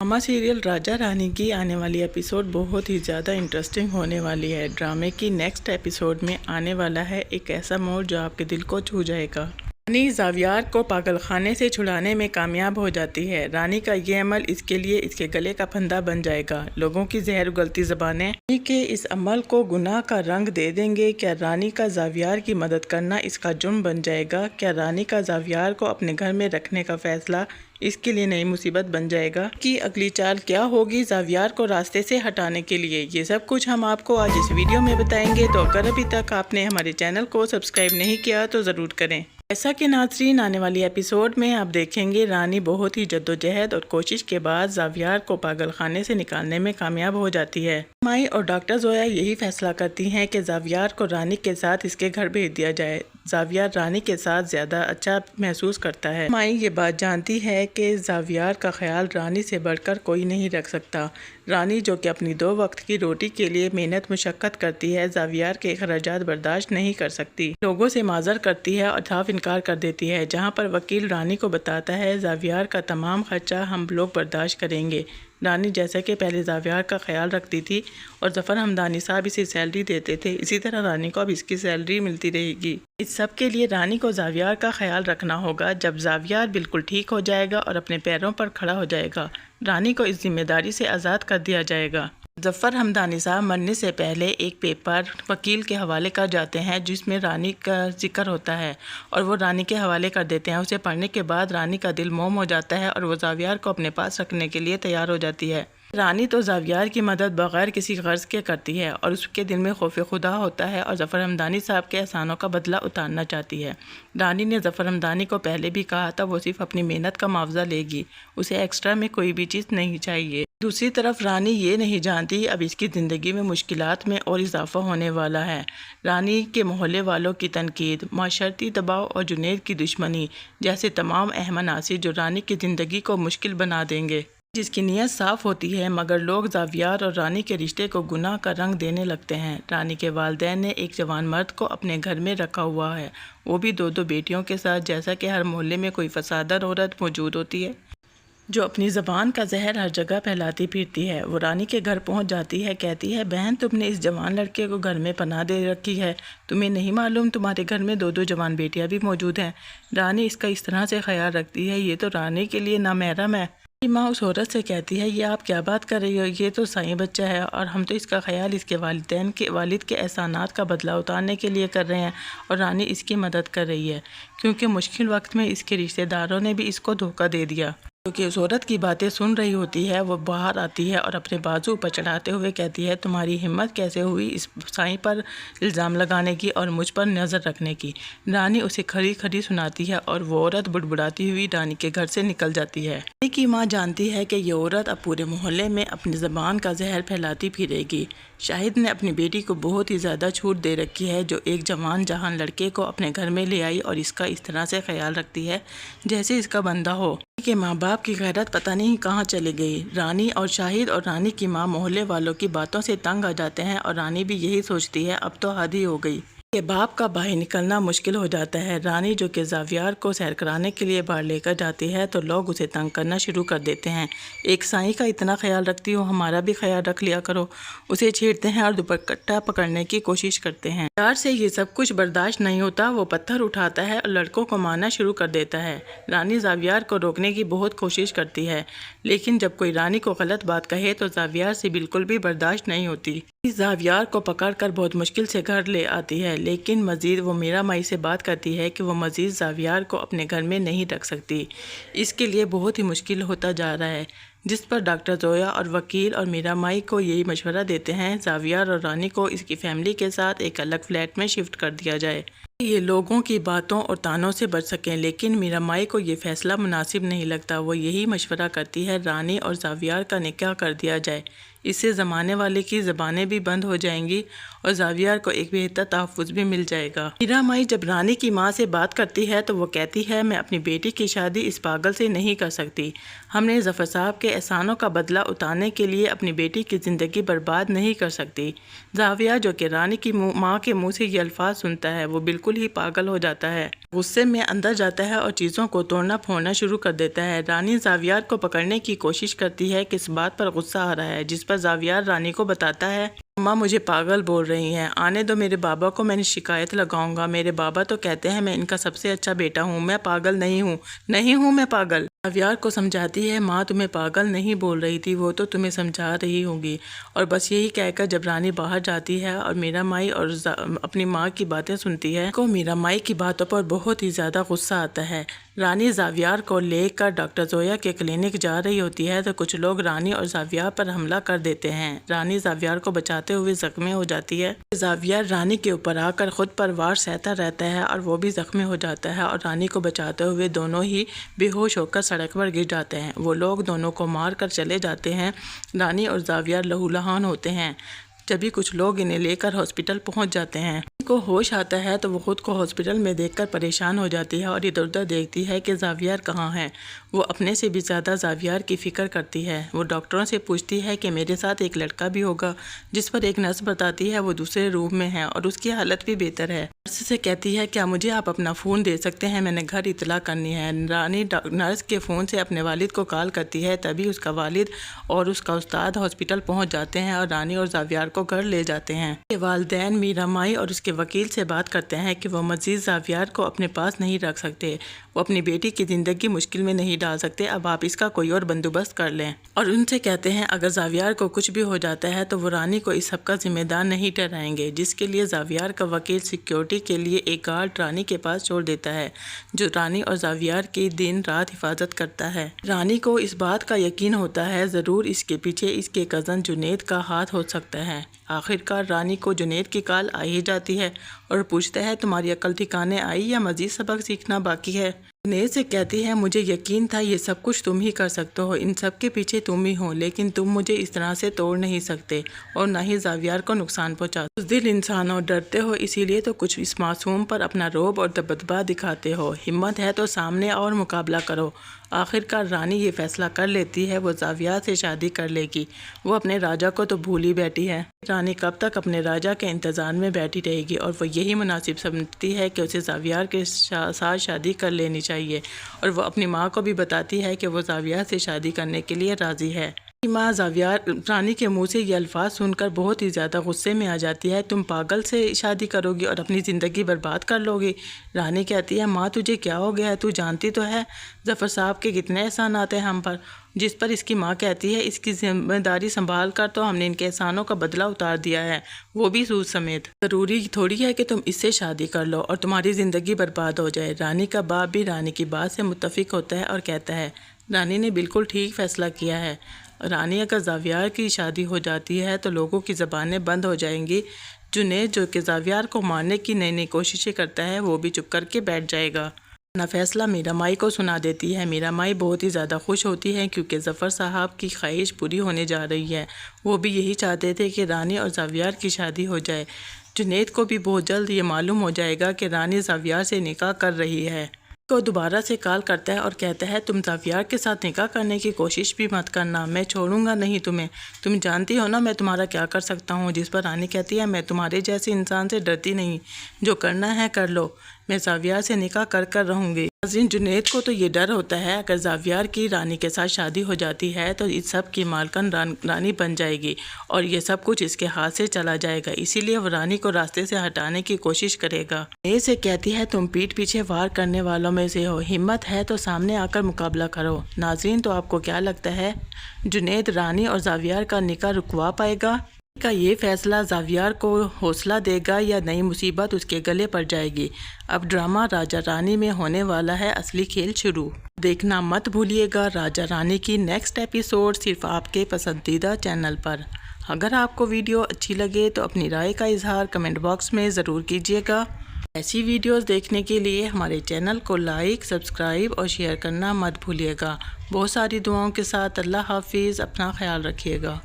Drama serial Raja Rani की आने वाली एपिसोड बहुत ही ज़्यादा इंटरेस्टिंग होने वाली है। ड्रामे की नेक्स्ट एपिसोड में आने वाला है एक ऐसा मोड़ जो आपके दिल को छू जाएगा। रानी ज़ावियार को पागल खाने से छुड़ाने में कामयाब हो जाती है। रानी का ये अमल इसके लिए इसके गले का फंदा बन जाएगा। लोगों की जहर उगलती ज़बानें रानी के इस अमल को गुनाह का रंग दे देंगे। क्या रानी का ज़ावियार की मदद करना इसका जुर्म बन जाएगा? क्या रानी का ज़ावियार को अपने घर में रखने का फैसला इसके लिए नई मुसीबत बन जाएगा? कि अगली चाल क्या होगी ज़ावियार को रास्ते से हटाने के लिए? ये सब कुछ हम आपको आज इस वीडियो में बताएंगे। तो अगर अभी तक आपने हमारे चैनल को सब्सक्राइब नहीं किया तो ज़रूर करें। ऐसा कि नाज़रीन, आने वाली एपिसोड में आप देखेंगे रानी बहुत ही जद्दोजहद और कोशिश के बाद ज़ावियार को पागल खाने से निकालने में कामयाब हो जाती है। माई और डॉक्टर जोया यही फैसला करती हैं कि ज़ावियार को रानी के साथ इसके घर भेज दिया जाए। ज़ावियार रानी के साथ ज़्यादा अच्छा महसूस करता है। माई ये बात जानती है कि ज़ावियार का ख्याल रानी से बढ़कर कोई नहीं रख सकता। रानी जो कि अपनी 2 वक्त की रोटी के लिए मेहनत मुशक्क़त करती है, ज़ावियार के अखराजात बर्दाश्त नहीं कर सकती। लोगों से माज़र करती है और साफ इनकार कर देती है। जहां पर वकील रानी को बताता है ज़ावियार का तमाम खर्चा हम लोग बर्दाश्त करेंगे। रानी जैसा कि पहले ज़ावियार का ख्याल रखती थी और ज़फ़र हमदानी साहब इसे सैलरी देते थे, इसी तरह रानी को अब इसकी सैलरी मिलती रहेगी। इस सब के लिए रानी को ज़ावियार का ख्याल रखना होगा। जब ज़ावियार बिल्कुल ठीक हो जाएगा और अपने पैरों पर खड़ा हो जाएगा, रानी को इस जिम्मेदारी से आज़ाद कर दिया जाएगा। ज़फ़र हमदानी साहब मरने से पहले एक पेपर वकील के हवाले कर जाते हैं जिसमें रानी का जिक्र होता है और वो रानी के हवाले कर देते हैं। उसे पढ़ने के बाद रानी का दिल मोम हो जाता है और वो ज़ावियार को अपने पास रखने के लिए तैयार हो जाती है। रानी तो ज़ावियार की मदद बग़ैर किसी गर्ज़ के करती है और उसके दिल में खौफ खुदा होता है और ज़फ़र हमदानी साहब के एहसानों का बदला उतारना चाहती है। रानी ने ज़फ़र हमदानी को पहले भी कहा था वो सिर्फ अपनी मेहनत का मुआवजा लेगी, उसे एक्स्ट्रा में कोई भी चीज़ नहीं चाहिए। दूसरी तरफ रानी ये नहीं जानती अब इसकी ज़िंदगी में मुश्किलात में और इजाफा होने वाला है। रानी के मोहल्ले वालों की तनकीद, माशरती दबाव और जुनैद की दुश्मनी जैसे तमाम अहम अनासिर जो रानी की ज़िंदगी को मुश्किल बना देंगे। जिसकी नीयत साफ़ होती है मगर लोग ज़ावियार और रानी के रिश्ते को गुनाह का रंग देने लगते हैं। रानी के वालिदैन ने एक जवान मर्द को अपने घर में रखा हुआ है, वो भी 2 बेटियों के साथ। जैसा कि हर मोहल्ले में कोई फसादर औरत मौजूद होती है जो अपनी ज़बान का जहर हर जगह फैलाती फिरती है। वो रानी के घर पहुंच जाती है, कहती है बहन तुमने इस जवान लड़के को घर में पनाह दे रखी है, तुम्हें नहीं मालूम तुम्हारे घर में 2 जवान बेटियां भी मौजूद हैं। रानी इसका इस तरह से ख्याल रखती है, ये तो रानी के लिए नामहरम है। माँ उस औरत से कहती है ये आप क्या बात कर रही हो, ये तो सही बच्चा है और हम तो इसका ख्याल इसके वालिद के एहसानात का बदला उतारने के लिए कर रहे हैं और रानी इसकी मदद कर रही है क्योंकि मुश्किल वक्त में इसके रिश्तेदारों ने भी इसको धोखा दे दिया। क्योंकि उस औरत की बातें सुन रही होती है, वो बाहर आती है और अपने बाजू पर चढ़ाते हुए कहती है तुम्हारी हिम्मत कैसे हुई इस साईं पर इल्ज़ाम लगाने की और मुझ पर नज़र रखने की। रानी उसे खड़ी खड़ी सुनाती है और वो औरत बुड़बुड़ाती हुई रानी के घर से निकल जाती है। रानी की माँ जानती है कि ये औरत अब पूरे मोहल्ले में अपनी ज़बान का जहर फैलाती फिरेगी। शाहिद ने अपनी बेटी को बहुत ही ज़्यादा छूट दे रखी है जो एक जवान जहान लड़के को अपने घर में ले आई और इसका इस तरह से ख्याल रखती है जैसे इसका बंदा हो। के माँ बाप की गैरत पता नहीं कहाँ चली गई। रानी और शाहिद और रानी की माँ मोहल्ले वालों की बातों से तंग आ जाते हैं और रानी भी यही सोचती है अब तो हद ही हो गई। के बाप का बाहर निकलना मुश्किल हो जाता है। रानी जो कि ज़ावियार को सैर कराने के लिए बाहर लेकर जाती है तो लोग उसे तंग करना शुरू कर देते हैं। एक साईं का इतना ख्याल रखती हो, हमारा भी ख्याल रख लिया करो। उसे छेड़ते हैं और दुपट्टा पकड़ने की कोशिश करते हैं। प्यार से ये सब कुछ बर्दाश्त नहीं होता, वो पत्थर उठाता है और लड़कों को मारना शुरू कर देता है। रानी ज़ावियार को रोकने की बहुत कोशिश करती है लेकिन जब कोई रानी को गलत बात कहे तो ज़ावियार से बिल्कुल भी बर्दाश्त नहीं होती। ज़ावियार को पकड़कर बहुत मुश्किल से घर ले आती है लेकिन मज़ीद वो मीरा माई से बात करती है कि वो मज़ीद ज़ावियार को अपने घर में नहीं रख सकती। इसके लिए बहुत ही मुश्किल होता जा रहा है, जिस पर डॉक्टर जोया और वकील और मीरा माई को यही मशवरा देते हैं ज़ावियार और रानी को इसकी फैमिली के साथ एक अलग फ्लैट में शिफ्ट कर दिया जाए, ये लोगों की बातों और तानों से बच सकें। लेकिन मीरा माई को ये फैसला मुनासिब नहीं लगता। वो यही मशवरा करती है रानी और ज़ावियार का निकाह कर दिया जाए, इससे ज़माने वाले की ज़बानें भी बंद हो जाएंगी और ज़ावियार को एक बेहतर तहफ़्फ़ुज़ भी मिल जाएगा। मीरा माई जब रानी की माँ से बात करती है तो वो कहती है मैं अपनी बेटी की शादी इस पागल से नहीं कर सकती, ہم نے ظفر صاحب کے احسانوں کا بدلہ اتارنے کے لیے اپنی بیٹی کی زندگی برباد نہیں کر سکتی۔ زاویہ جو کہ رانی کی ماں کے منہ سے یہ الفاظ سنتا ہے وہ بالکل ہی پاگل ہو جاتا ہے، غصے میں اندر جاتا ہے اور چیزوں کو توڑنا پھوڑنا شروع کر دیتا ہے۔ رانی زاویہ کو پکڑنے کی کوشش کرتی ہے کہ اس بات پر غصہ آ رہا ہے، جس پر زاویہ رانی کو بتاتا ہے ماں مجھے پاگل بول رہی ہیں، آنے دو میرے بابا کو، میں نے شکایت لگاؤں گا، میرے بابا تو کہتے ہیں میں ان کا سب سے اچھا بیٹا ہوں، میں پاگل نہیں ہوں میں پاگل۔ زاویہ کو سمجھاتی ہے ماں تمہیں پاگل نہیں بول رہی تھی، وہ تو تمہیں سمجھا رہی ہوگی، اور بس یہی کہہ کر جب رانی باہر جاتی ہے اور میرا مائی اور اپنی ماں کی باتیں سنتی ہے کو میرا مائی کی باتوں پر بہت ہی زیادہ غصہ آتا ہے۔ رانی زاویہ کو لے کر ڈاکٹر زویا کے کلینک جا رہی ہوتی ہے تو کچھ لوگ رانی اور زاویہ پر حملہ کر دیتے ہیں۔ رانی زاویہ کو بچاتے ہوئے زخمی ہو جاتی ہے۔ زاویہ رانی کے اوپر آ کر خود پر وار سہتا رہتا ہے اور وہ بھی زخمی ہو جاتا ہے اور رانی کو بچاتے ہوئے دونوں ہی بے ہوش ہو کر سڑک پر گر جاتے ہیں۔ وہ لوگ دونوں کو مار کر چلے جاتے ہیں۔ رانی اور زاویہ لہولہان ہوتے ہیں۔ جبھی کچھ لوگ انہیں لے کر ہاسپٹل پہنچ جاتے ہیں۔ ان کو ہوش آتا ہے تو وہ خود کو ہاسپٹل میں دیکھ کر پریشان ہو جاتی ہے اور ادھر ادھر دیکھتی ہے کہ زاویہ کہاں ہے۔ وہ اپنے سے بھی زیادہ زاویہ کی فکر کرتی ہے۔ وہ ڈاکٹروں سے پوچھتی ہے کہ میرے ساتھ ایک لڑکا بھی ہوگا، جس پر ایک نرس بتاتی ہے وہ دوسرے روم میں ہے اور اس کی حالت بھی بہتر ہے۔ نرس سے کہتی ہے کیا مجھے آپ اپنا فون دے سکتے ہیں، میں نے گھر اطلاع کرنی ہے۔ رانی نرس کے فون سے اپنے والد کو کال کرتی ہے، تبھی اس کا والد اور اس کا استاد ہاسپٹل پہنچ جاتے ہیں اور رانی اور زاویہ کو گھر لے جاتے ہیں۔ کے والدین میرا مائی اور اس کے وکیل سے بات کرتے ہیں کہ وہ مزید زاویہ کو اپنے پاس نہیں رکھ سکتے، وہ اپنی بیٹی کی زندگی مشکل میں نہیں ڈال سکتے، اب آپ اس کا کوئی اور بندوبست کر لیں، اور ان سے کہتے ہیں اگر زاویہ کو کچھ بھی ہو جاتا ہے تو وہ رانی کو اس سب کا ذمہ دار نہیں ٹھہرائیں گے، جس کے لیے زاویہ کا وکیل سیکیورٹی کے لیے ایک گارڈ رانی کے پاس چھوڑ دیتا ہے جو رانی اور زاویہ کی دن رات حفاظت کرتا ہے۔ رانی کو اس بات کا یقین ہوتا ہے ضرور اس کے پیچھے اس کے کزن جنید کا ہاتھ ہو سکتا ہے۔ آخرکار رانی کو جنید کی کال آ ہی جاتی ہے اور پوچھتا ہے تمہاری عقل ٹھکانے آئی یا مزید سبق سیکھنا باقی ہے؟ جنید سے کہتی ہے مجھے یقین تھا یہ سب کچھ تم ہی کر سکتے ہو، ان سب کے پیچھے تم ہی ہو، لیکن تم مجھے اس طرح سے توڑ نہیں سکتے اور نہ ہی زاویہ کو نقصان پہنچا سکتے۔ دل انسان ہو، ڈرتے ہو، اسی لیے تو کچھ اس معصوم پر اپنا رعب اور دبدبہ دکھاتے ہو، ہمت ہے تو سامنے اور مقابلہ کرو۔ آخرکار رانی یہ فیصلہ کر لیتی ہے وہ زاویہ سے شادی کر لے گی، وہ اپنے راجا کو تو بھول ہی بیٹھی ہے۔ رانی کب تک اپنے راجا کے انتظار میں بیٹھی رہے گی اور وہ یہی مناسب سمجھتی ہے کہ اسے زاویہ کے ساتھ شادی کر لینی چاہیے، اور وہ اپنی ماں کو بھی بتاتی ہے کہ وہ زاویہ سے شادی کرنے کے لیے راضی ہے۔ ماں زاویہ رانی کے منہ سے یہ الفاظ سن کر بہت ہی زیادہ غصے میں آ جاتی ہے، تم پاگل سے شادی کرو گی اور اپنی زندگی برباد کر لو گی۔ رانی کہتی ہے ماں تجھے کیا ہو گیا ہے، تو جانتی تو ہے ظفر صاحب کے کتنے احسانات ہیں ہم پر، جس پر اس کی ماں کہتی ہے اس کی ذمہ داری سنبھال کر تو ہم نے ان کے احسانوں کا بدلہ اتار دیا ہے، وہ بھی سود سمیت، ضروری تھوڑی ہے کہ تم اس سے شادی کر لو اور تمہاری زندگی برباد ہو جائے۔ رانی کا باپ بھی رانی کی بات سے متفق ہوتا ہے اور کہتا ہے رانی نے بالکل ٹھیک فیصلہ کیا ہے، رانی اگر زاویہ کی شادی ہو جاتی ہے تو لوگوں کی زبانیں بند ہو جائیں گی، جنید جو کہ زاویہ کو مارنے کی نئی کوششیں کرتا ہے وہ بھی چپ کر کے بیٹھ جائے گا۔ اپنا فیصلہ میرا مائی کو سنا دیتی ہے۔ میرا مائی بہت ہی زیادہ خوش ہوتی ہے کیونکہ ظفر صاحب کی خواہش پوری ہونے جا رہی ہے، وہ بھی یہی چاہتے تھے کہ رانی اور زاویہ کی شادی ہو جائے۔ جنید کو بھی بہت جلد یہ معلوم ہو جائے گا کہ رانی زاویہ سے نکاح کر رہی ہے، کو دوبارہ سے کال کرتا ہے اور کہتا ہے تم زاویہ کے ساتھ نکاح کرنے کی کوشش بھی مت کرنا، میں چھوڑوں گا نہیں تمہیں، تم جانتی ہو نا میں تمہارا کیا کر سکتا ہوں۔ جس پر رانی کہتی ہے میں تمہارے جیسے انسان سے ڈرتی نہیں، جو کرنا ہے کر لو، میں زاویہ سے نکاح کر رہوں گی۔ ناظرین جنید کو تو یہ ڈر ہوتا ہے اگر زاویہ کی رانی کے ساتھ شادی ہو جاتی ہے تو اس سب کی مالکن رانی بن جائے گی اور یہ سب کچھ اس کے ہاتھ سے چلا جائے گا، اسی لیے وہ رانی کو راستے سے ہٹانے کی کوشش کرے گا۔ جنید سے کہتی ہے تم پیٹھ پیچھے وار کرنے والوں میں سے ہو، ہمت ہے تو سامنے آ کر مقابلہ کرو۔ ناظرین تو آپ کو کیا لگتا ہے جنید رانی اور زاویہ کا نکاح رکوا پائے گا؟ کا یہ فیصلہ زاویہ کو حوصلہ دے گا یا نئی مصیبت اس کے گلے پڑ جائے گی؟ اب ڈرامہ راجا رانی میں ہونے والا ہے اصلی کھیل شروع۔ دیکھنا مت بھولیے گا راجا رانی کی نیکسٹ ایپیسوڈ صرف آپ کے پسندیدہ چینل پر۔ اگر آپ کو ویڈیو اچھی لگے تو اپنی رائے کا اظہار کمنٹ باکس میں ضرور کیجیے گا۔ ایسی ویڈیوز دیکھنے کے لیے ہمارے چینل کو لائک، سبسکرائب اور شیئر کرنا مت بھولیے گا۔ بہت ساری دعاؤں کے ساتھ اللہ حافظ، اپنا خیال رکھیے گا۔